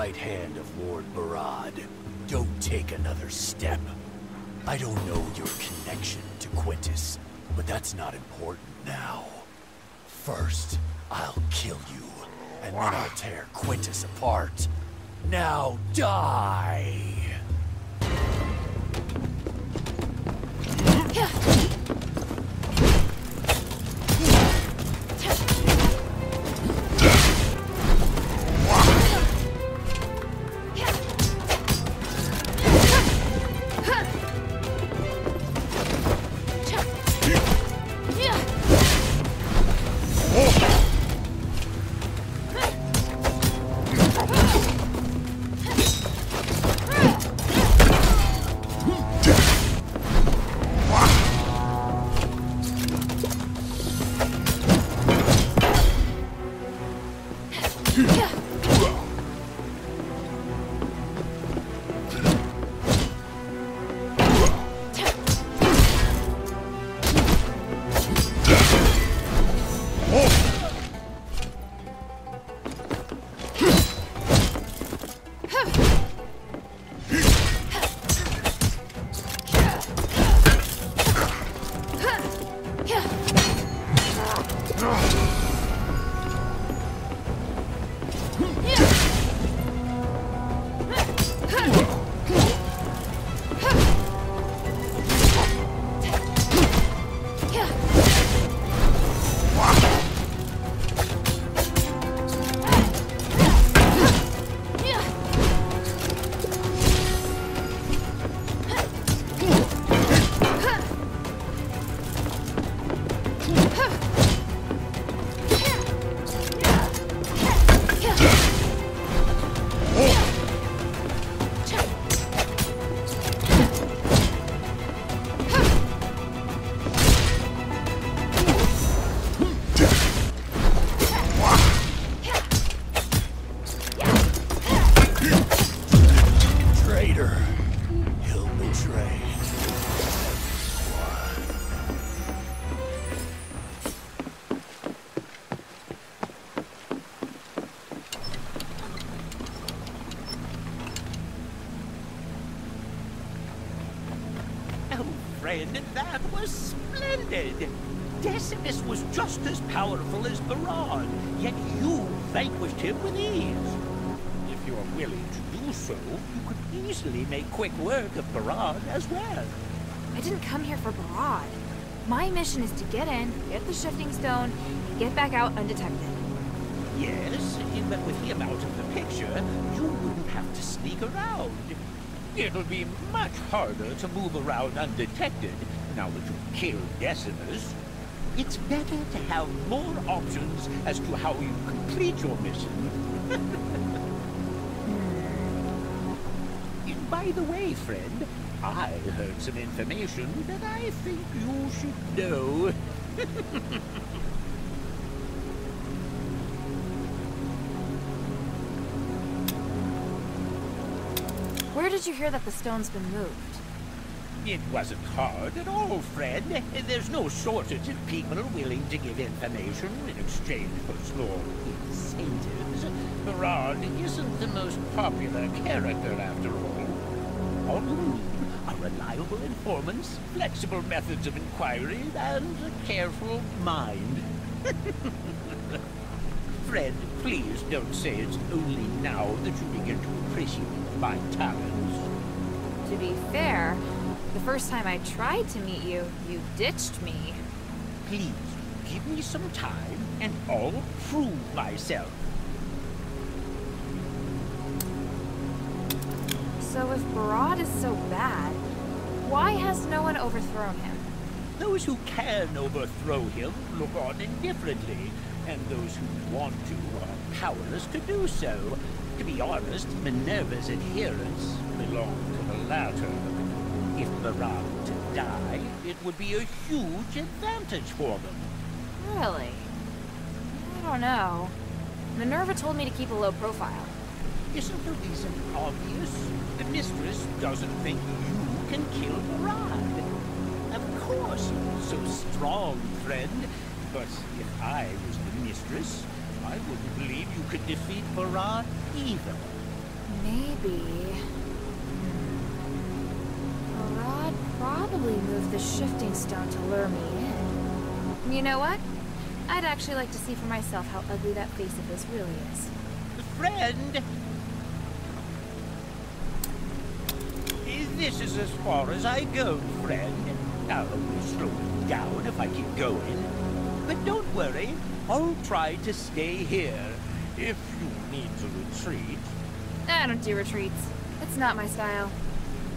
right hand of Lord Baraad. Don't take another step. I don't know your connection to Quintus, but that's not important now. First, I'll kill you, and then I'll tear Quintus apart. Now die! Friend, that was splendid! Decimus was just as powerful as Baraad, yet you vanquished him with ease. If you're willing to do so, you could easily make quick work of Baraad as well. I didn't come here for Baraad. My mission is to get in, get the shifting stone, and get back out undetected. Yes, but with him out of the picture, you wouldn't have to sneak around. It'll be much harder to move around undetected now that you've killed Decimus. It's better to have more options as to how you complete your mission. By the way, friend, I heard some information that I think you should know. Where did you hear that the stone's been moved? It wasn't hard at all, friend. There's no shortage of people willing to give information in exchange for small incentives. Baraad isn't the most popular character, after all. All you need are reliable informants, flexible methods of inquiry, and a careful mind. Friend, please don't say it's only now that you begin to appreciate my talents. To be fair, the first time I tried to meet you, you ditched me. Please, give me some time, and I'll prove myself. So if Baraad is so bad, why has no one overthrown him? Those who can overthrow him look on indifferently, and those who want to are powerless to do so. To be honest, Minerva's adherents belong to the latter. If Baraad were to die, it would be a huge advantage for them. Really? I don't know. Minerva told me to keep a low profile. Isn't the reason obvious? The mistress doesn't think you can kill Baraad. Of course, you're so strong, friend. But if I was the mistress, I wouldn't believe you could defeat Baraad either. maybe... Baraad probably moved the shifting stone to lure me in. You know what? I'd actually like to see for myself how ugly that face of his really is. Friend! This is as far as I go, friend. I'll only slow it down if I keep going. But don't worry, I'll try to stay here. If you need to retreat. I don't do retreats. It's not my style.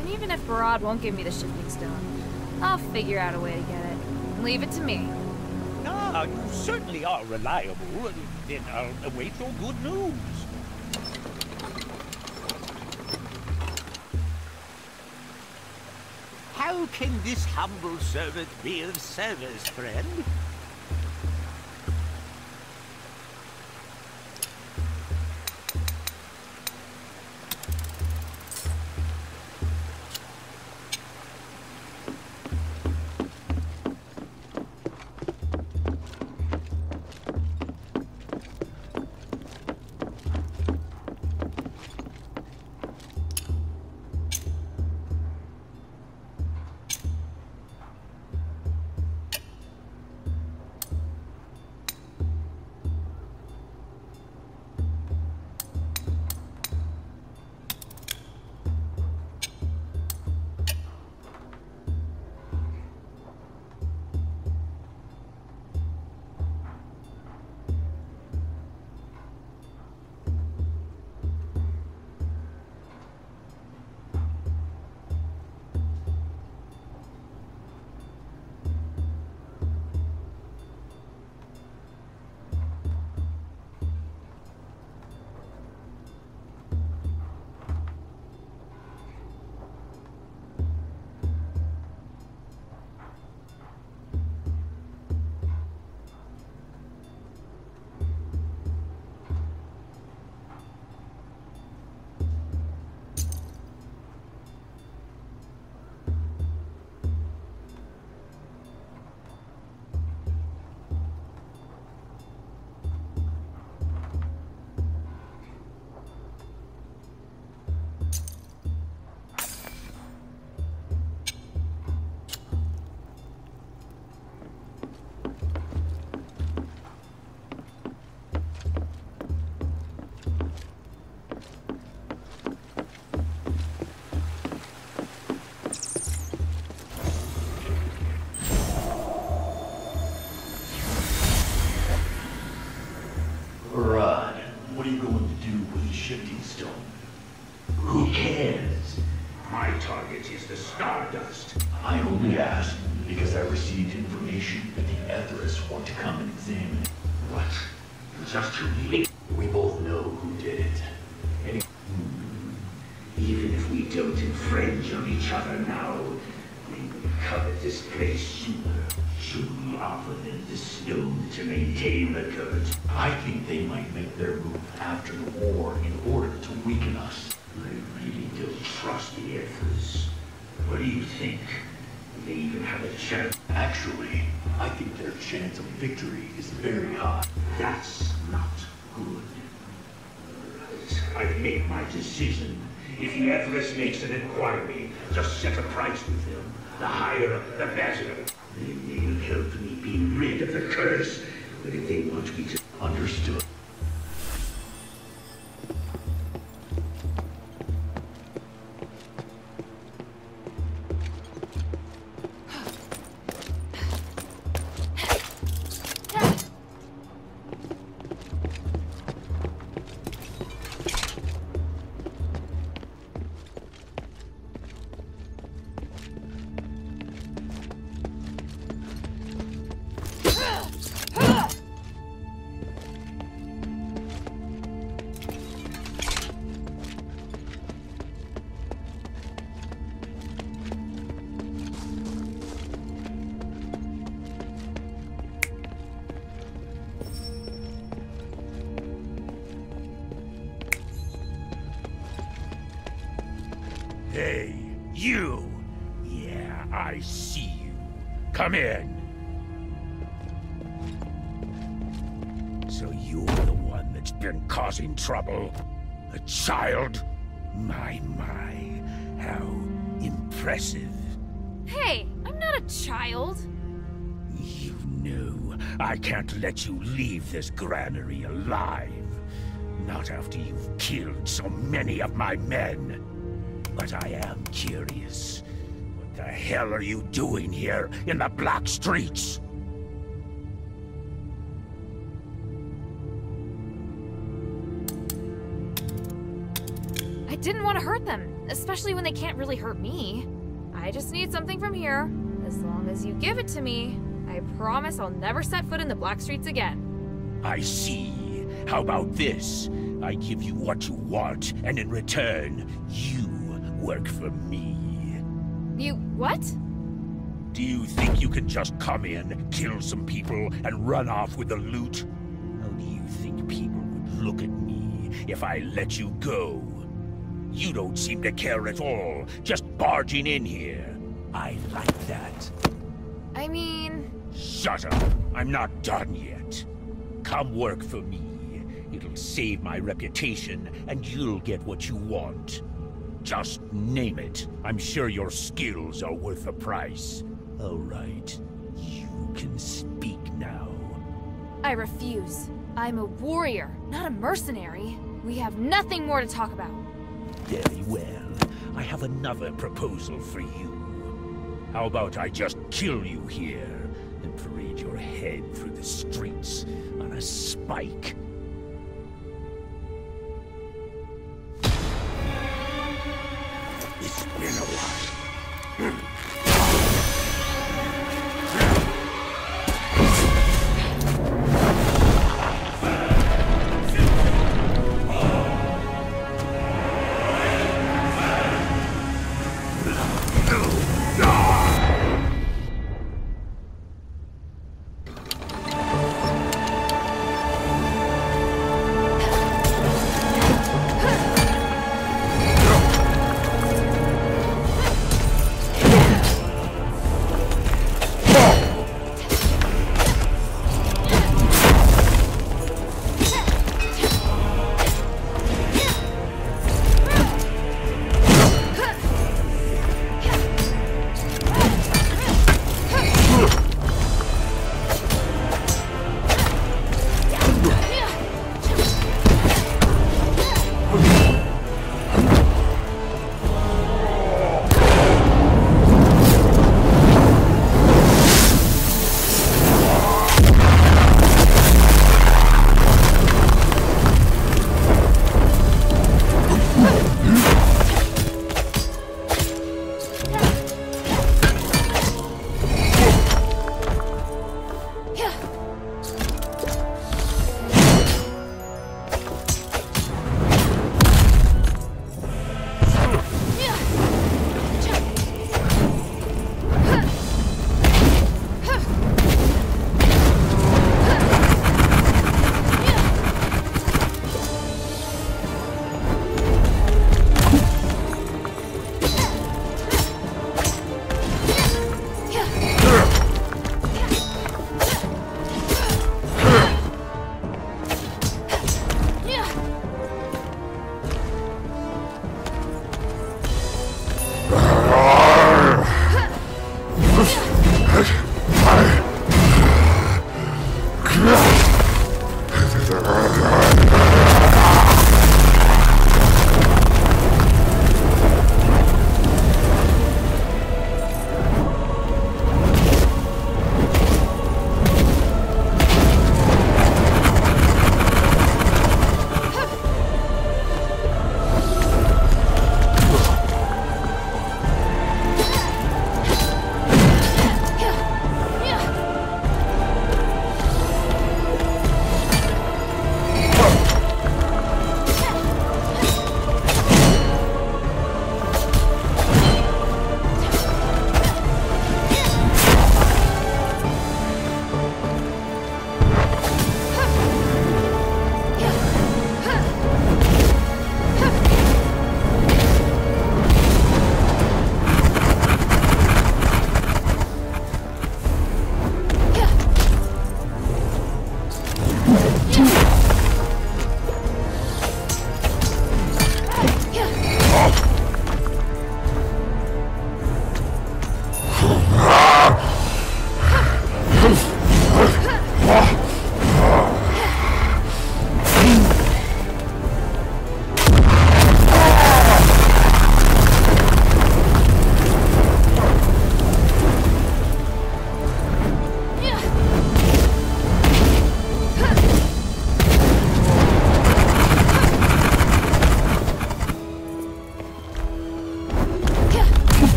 And even if Baraad won't give me the shifting stone, I'll figure out a way to get it. Leave it to me. Ah, you certainly are reliable. Then I'll await your good news. How can this humble servant be of service, friend? Baraad, what are you going to do with the shifting stone? Who cares? My target is the Stardust. I only asked because I received information that the Asterigos want to come and examine it. What? Just too late. We both know who did it. Even if we don't infringe on each other now, we will cover this place sooner. Should we offer them the stone to maintain the curse? I think they might make their move after the war in order to weaken us. I really don't trust the Asterigos. What do you think? Do they even have a chance? Actually, I think their chance of victory is very high. That's not good. I've made my decision. If the Asterigos makes an inquiry, just set a price with them. The higher, the better. They may help me be rid of the curse, but if they want me to... Understood. Hey, you! Yeah, I see you. Come in. So you're the one that's been causing trouble? A child? My, how impressive. Hey, I'm not a child. You know, I can't let you leave this granary alive. Not after you've killed so many of my men. But I am curious. What the hell are you doing here in the black streets? I didn't want to hurt them, especially when they can't really hurt me. I just need something from here. As long as you give it to me, I promise I'll never set foot in the black streets again. I see. How about this? I give you what you want, and in return, you work for me. You what? Do you think you can just come in, kill some people, and run off with the loot? How do you think people would look at me if I let you go? You don't seem to care at all, just barging in here. I like that. I mean... Shut up! I'm not done yet. Come work for me. It'll save my reputation, and you'll get what you want. Just name it. I'm sure your skills are worth the price. All right. You can speak now. I refuse. I'm a warrior, not a mercenary. We have nothing more to talk about. Very well. I have another proposal for you. How about I just kill you here and parade your head through the streets on a spike? It's been a while.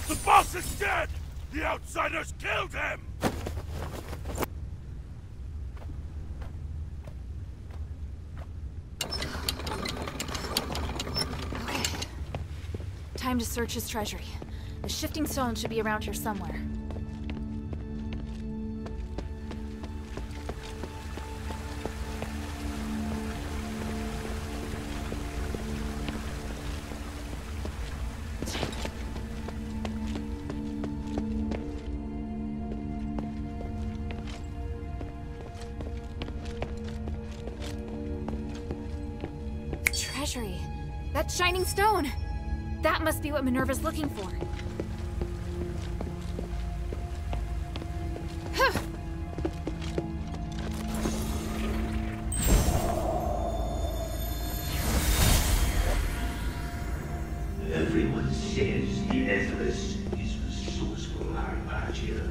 The boss is dead! The outsiders killed him! Okay. Time to search his treasury. The shifting stone should be around here somewhere. Treasury. That shining stone! That must be what Minerva's looking for. Huh. Everyone says the Asterigos is resourceful, Hypatia.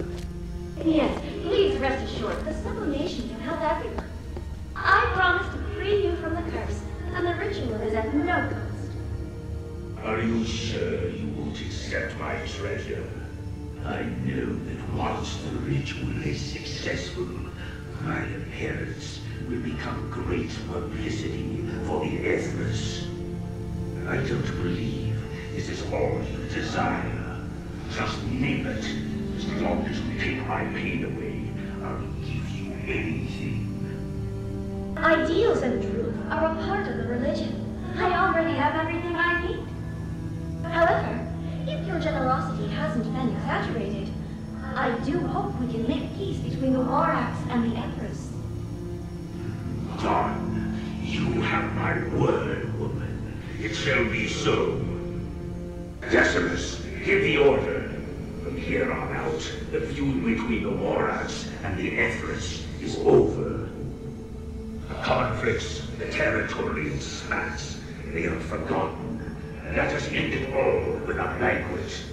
Yes, please rest assured, the sublimation can help everyone. I promise to free you from the curse, and the ritual is at no cost. Are you sure you won't accept my treasure? I know that once the ritual is successful, my appearance will become great publicity for the Asterigos. I don't believe this is all you desire. Just name it. As long as you take my pain away, I'll give you anything. Ideals and truth are a part of the religion. I already have everything I need. However, if your generosity hasn't been exaggerated, I do hope we can make peace between the Warax and the Empress. Done. You have my word, woman. It shall be so. Decimus, give the order. From here on out, the feud between the Warax and the Asterigos is over. The conflicts, the territorial spats, they are forgotten. Let us end it all with a banquet.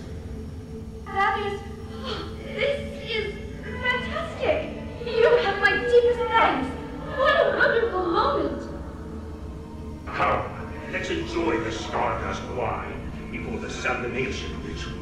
That is... this is fantastic! You have my deepest thanks! What a wonderful moment! Come, let's enjoy the Stardust wine before the sublimation ritual.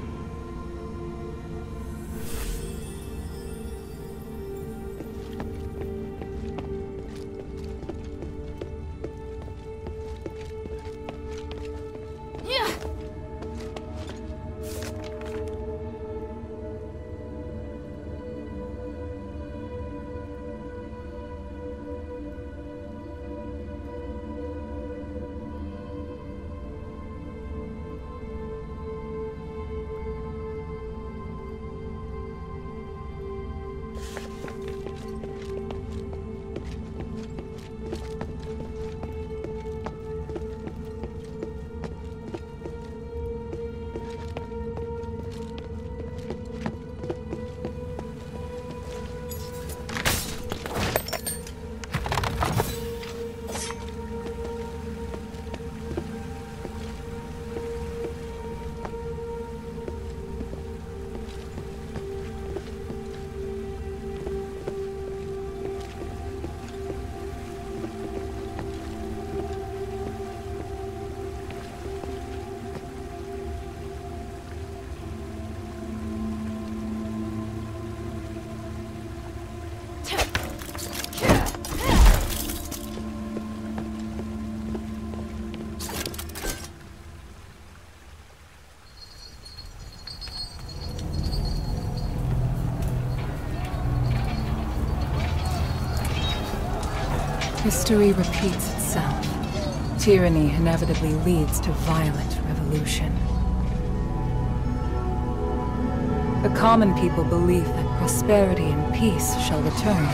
History repeats itself. Tyranny inevitably leads to violent revolution. The common people believe that prosperity and peace shall return,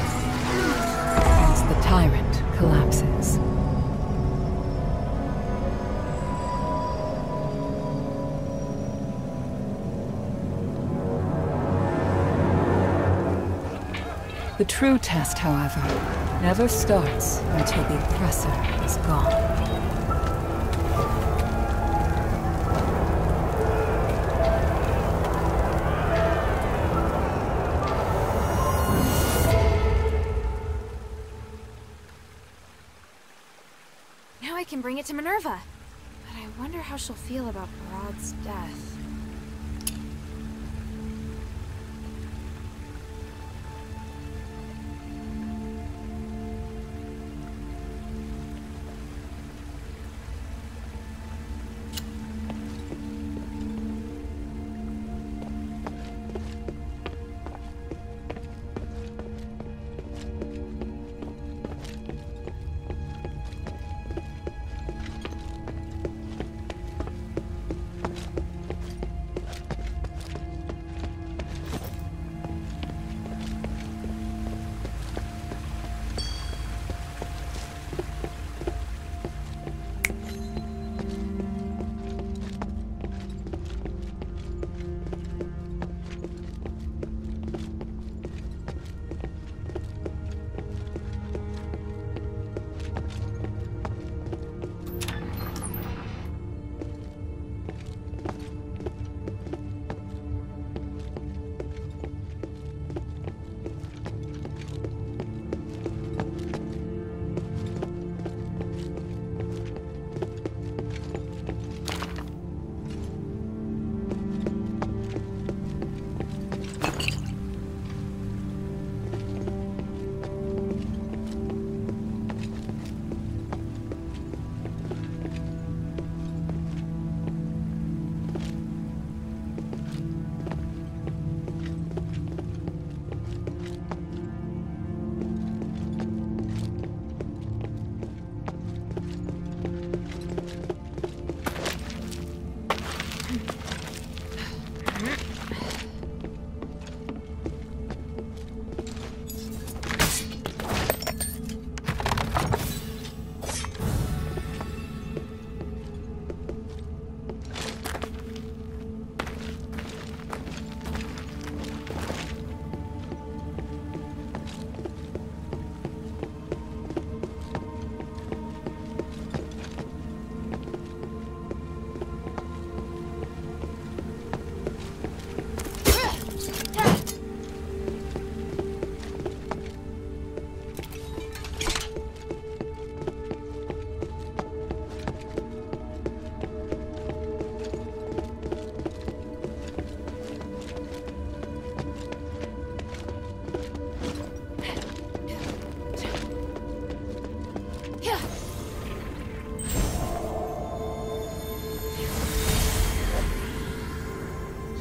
as the tyrant collapses. The true test, however, never starts until the oppressor is gone. Now I can bring it to Minerva. But I wonder how she'll feel about Baraad's death.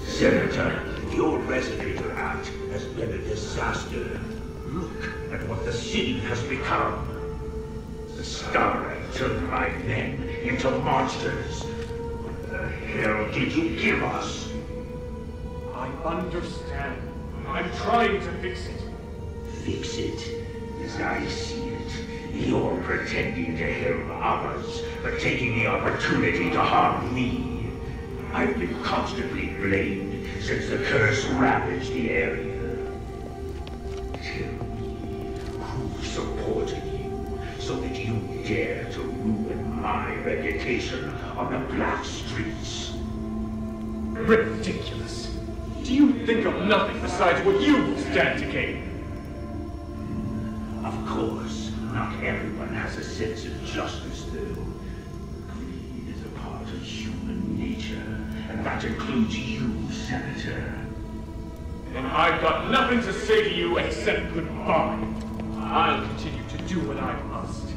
Senator, your resonator act has been a disaster. Look at what the city has become. The Starlight turned my men into monsters. What the hell did you give us? I understand. I'm trying to fix it. Fix it? As I see it, you're pretending to help others, but taking the opportunity to harm me. I've been constantly blamed since the curse ravaged the area. Tell me, who supported you so that you dare to ruin my reputation on the black streets? Ridiculous. Do you think of nothing besides what you will stand to gain? Of course, not everyone has a sense of justice, though. Greed is a part of human nature, and that includes you, Senator. And I've got nothing to say to you except goodbye. I'll continue to do what I must.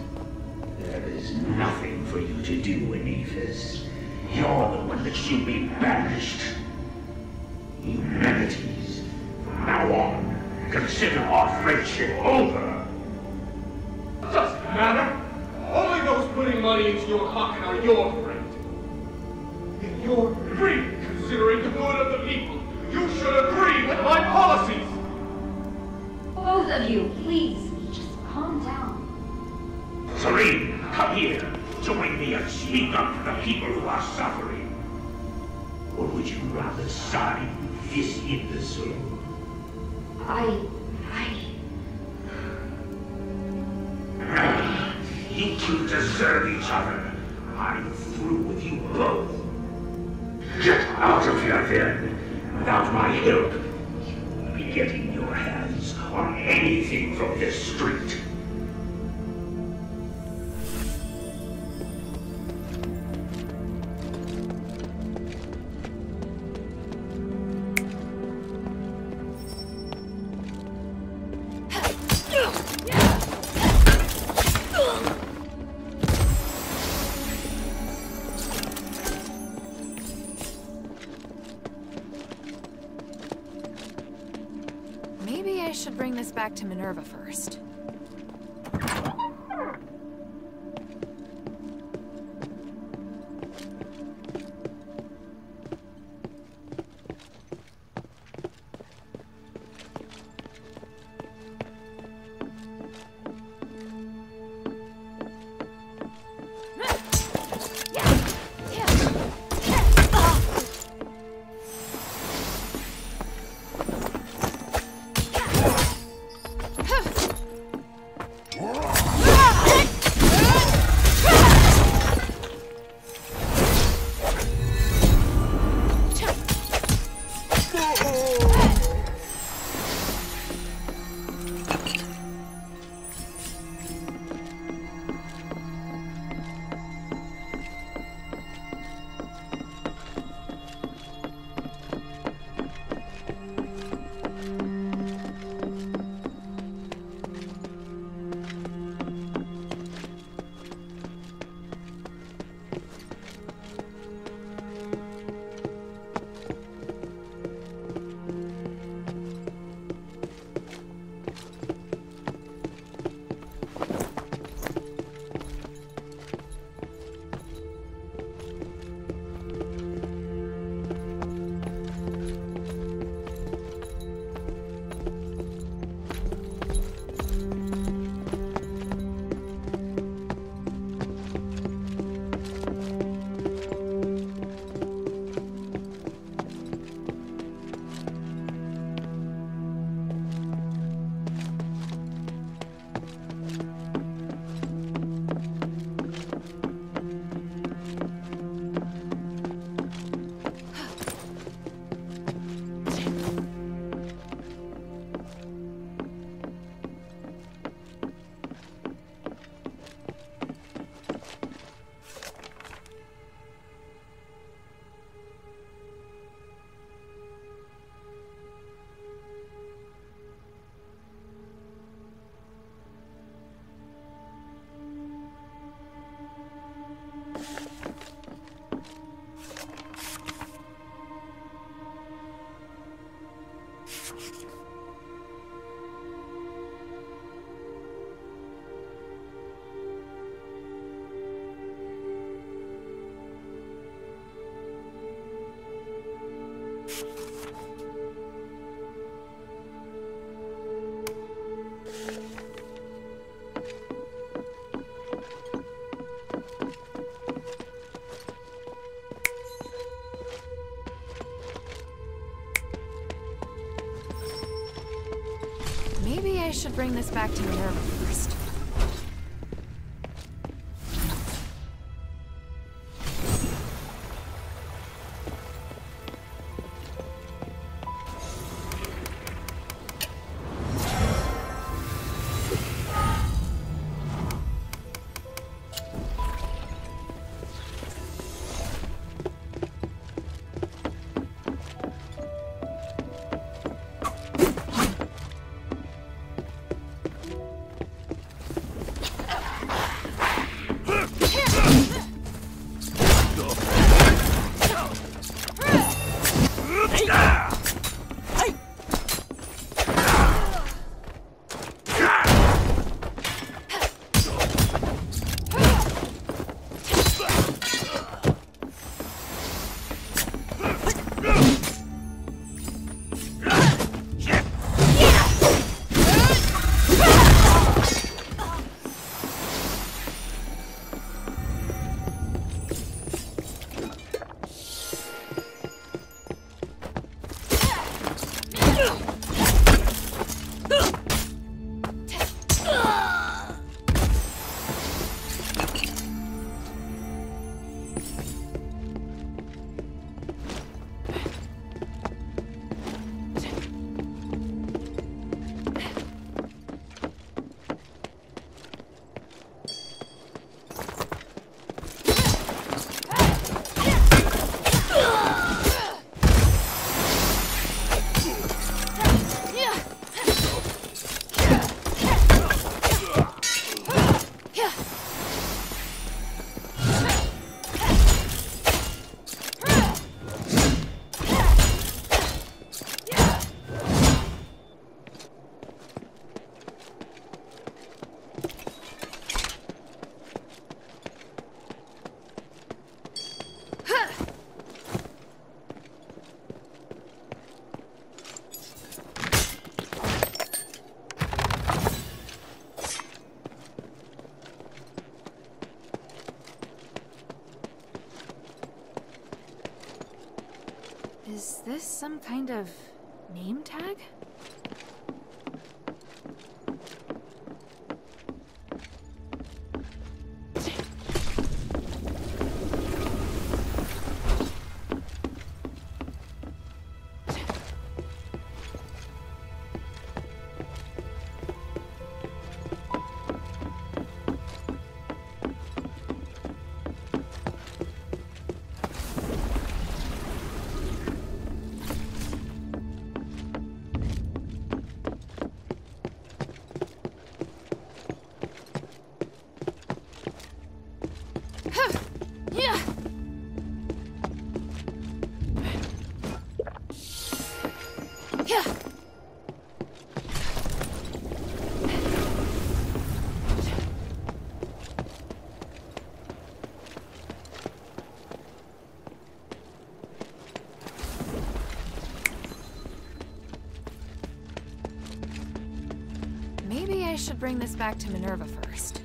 There is nothing for you to do, Anephis. You're the one that should be banished. Humanities, from now on, consider our friendship over. Doesn't matter. Only those putting money into your pocket are your friend. If you're free considering the good of the people, you should agree with my policies. Both of you, please, just calm down. Serene, come here. Join me and speak up for the people who are suffering. Or would you rather side with this imbecile? You two deserve each other. I'm through with you both. Get out of here then. Without my help, you won't be getting your hands on anything from this street. bring this back to Minerva first. Maybe I should bring this back to Minerva first. Is this some kind of name tag? Maybe I should bring this back to Minerva first.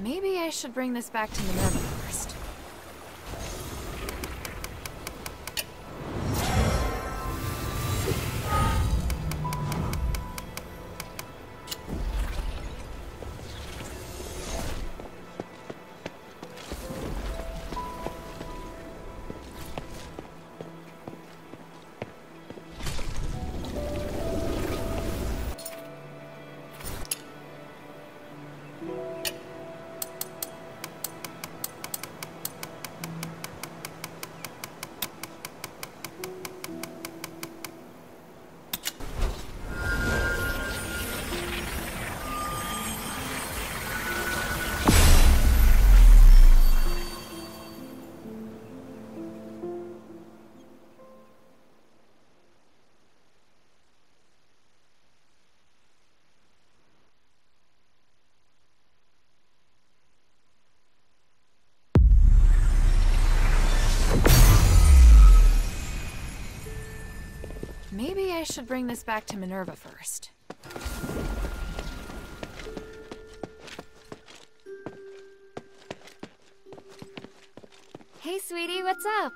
Maybe I should bring this back to Minerva first. should bring this back to Minerva first. Hey, sweetie, what's up?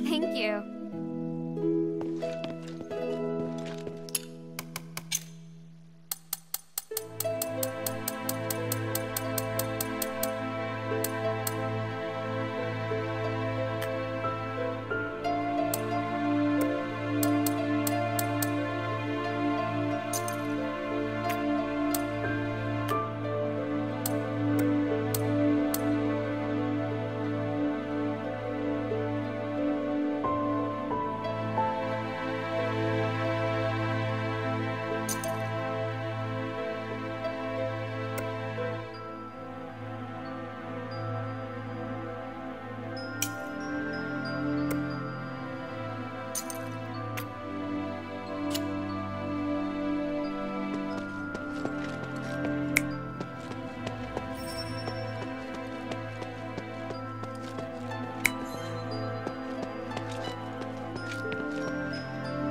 Thank you.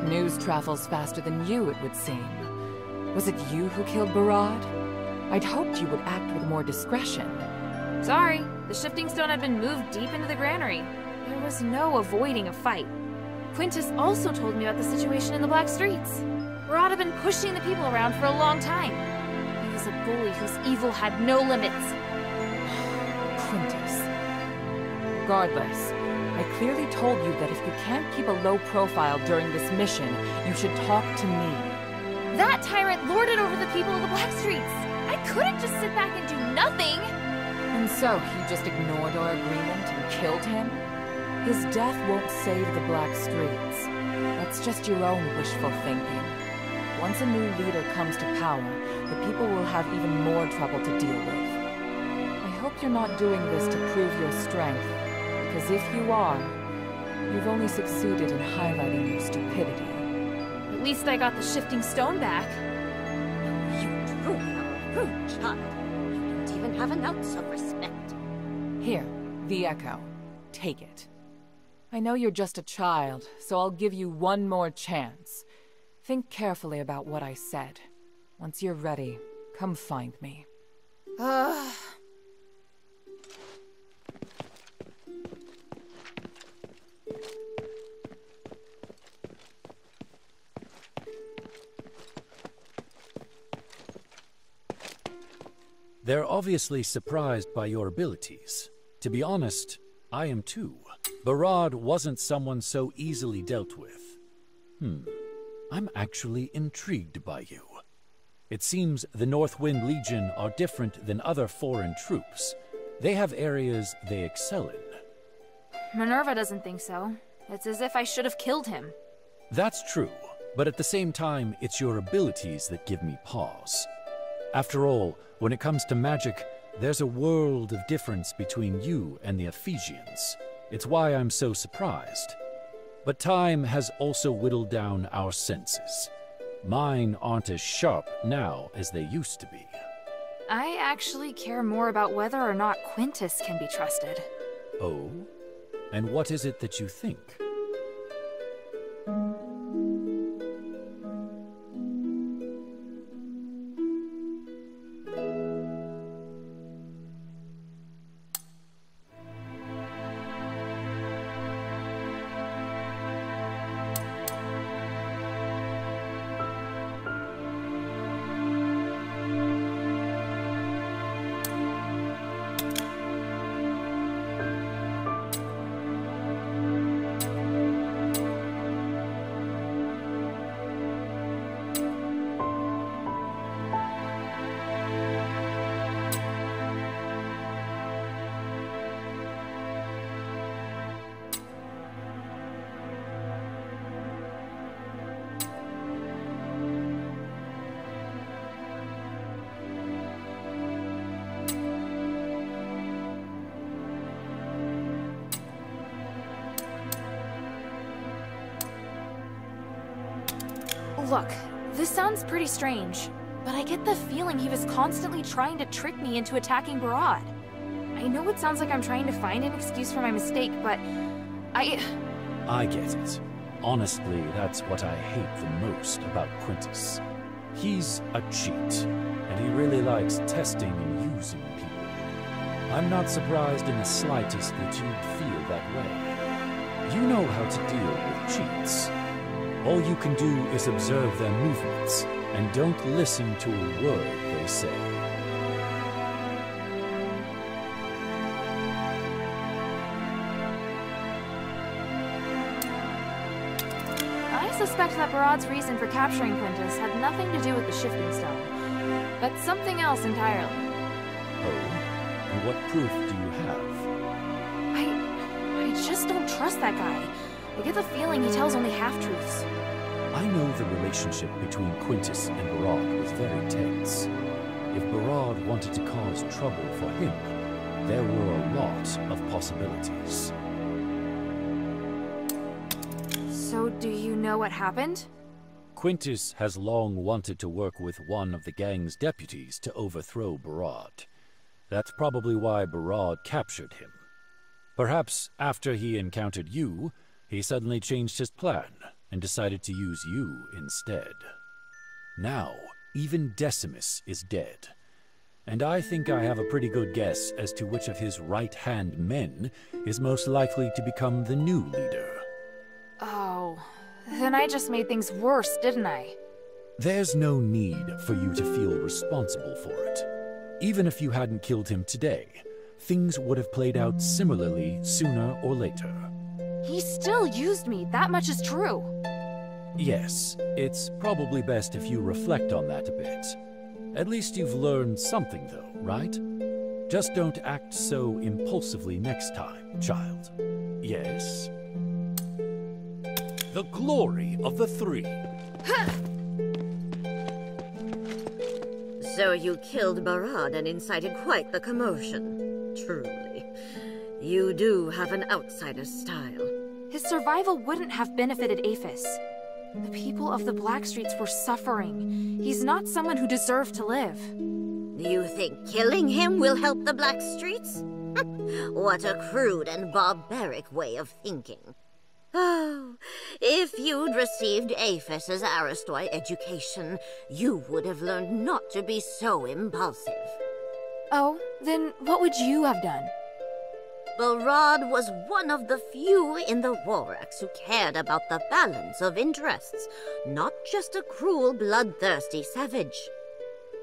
News travels faster than you, it would seem. Was it you who killed Baraad? I'd hoped you would act with more discretion. Sorry, the shifting stone had been moved deep into the granary. There was no avoiding a fight. Quintus also told me about the situation in the Black Streets. Baraad had been pushing the people around for a long time. He was a bully whose evil had no limits. Quintus. Regardless, I clearly told you that if you can't keep a low profile during this mission, you should talk to me. That tyrant lorded over the people of the Black Streets. I couldn't just sit back and do nothing. And so he just ignored our agreement and killed him? His death won't save the Black Streets. That's just your own wishful thinking. Once a new leader comes to power, the people will have even more trouble to deal with. I hope you're not doing this to prove your strength, because if you are, you've only succeeded in highlighting your stupidity. At least I got the shifting stone back. You truly are a rude child. You don't even have an ounce of respect. Here, the Echo. Take it. I know you're just a child, so I'll give you one more chance. Think carefully about what I said. Once you're ready, come find me. They're obviously surprised by your abilities. To be honest, I am too. Baraad wasn't someone so easily dealt with. I'm actually intrigued by you. It seems the Northwind Legion are different than other foreign troops. They have areas they excel in. Minerva doesn't think so. It's as if I should have killed him. That's true, but at the same time, it's your abilities that give me pause. After all, when it comes to magic, there's a world of difference between you and the Ephesians. It's why I'm so surprised. But time has also whittled down our senses. Mine aren't as sharp now as they used to be. I actually care more about whether or not Quintus can be trusted. Oh? And what is it that you think? Look, this sounds pretty strange, but I get the feeling he was constantly trying to trick me into attacking Baraad. I know it sounds like I'm trying to find an excuse for my mistake, but I get it. Honestly, that's what I hate the most about Quintus. He's a cheat, and he really likes testing and using people. I'm not surprised in the slightest that you'd feel that way. You know how to deal with cheats. All you can do is observe their movements, and don't listen to a word they say. I suspect that Baraad's reason for capturing Quintus had nothing to do with the shifting stone, but something else entirely. Oh? And what proof do you have? I just don't trust that guy. I get the feeling he tells only half-truths. I know the relationship between Quintus and Baraad was very tense. If Baraad wanted to cause trouble for him, there were a lot of possibilities. So do you know what happened? Quintus has long wanted to work with one of the gang's deputies to overthrow Baraad. That's probably why Baraad captured him. Perhaps after he encountered you, he suddenly changed his plan and decided to use you instead. Now, even Decimus is dead, and I think I have a pretty good guess as to which of his right-hand men is most likely to become the new leader. Oh, then I just made things worse, didn't I? There's no need for you to feel responsible for it. Even if you hadn't killed him today, things would have played out similarly sooner or later. He still used me, that much is true. Yes, it's probably best if you reflect on that a bit. At least you've learned something though, right? Just don't act so impulsively next time, child. Yes? The glory of the three. So you killed Baraad and incited quite the commotion. Truly. You do have an outsider's style. His survival wouldn't have benefited Aphis. The people of the Blackstreets were suffering. He's not someone who deserved to live. You think killing him will help the Blackstreets? What a crude and barbaric way of thinking. Oh, if you'd received Aphis's Aristoi education, you would have learned not to be so impulsive. Oh, then what would you have done? Baraad was one of the few in the Warax who cared about the balance of interests, not just a cruel, bloodthirsty savage.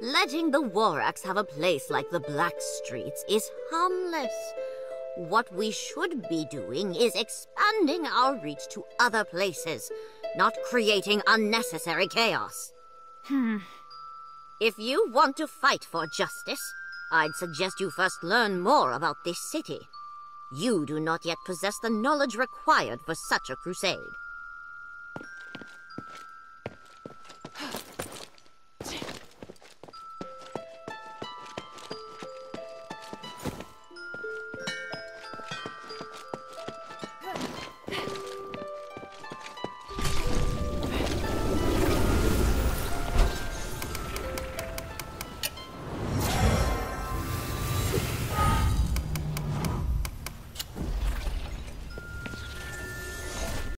Letting the Warax have a place like the Blackstreets is harmless. What we should be doing is expanding our reach to other places, not creating unnecessary chaos. If you want to fight for justice, I'd suggest you first learn more about this city. You do not yet possess the knowledge required for such a crusade.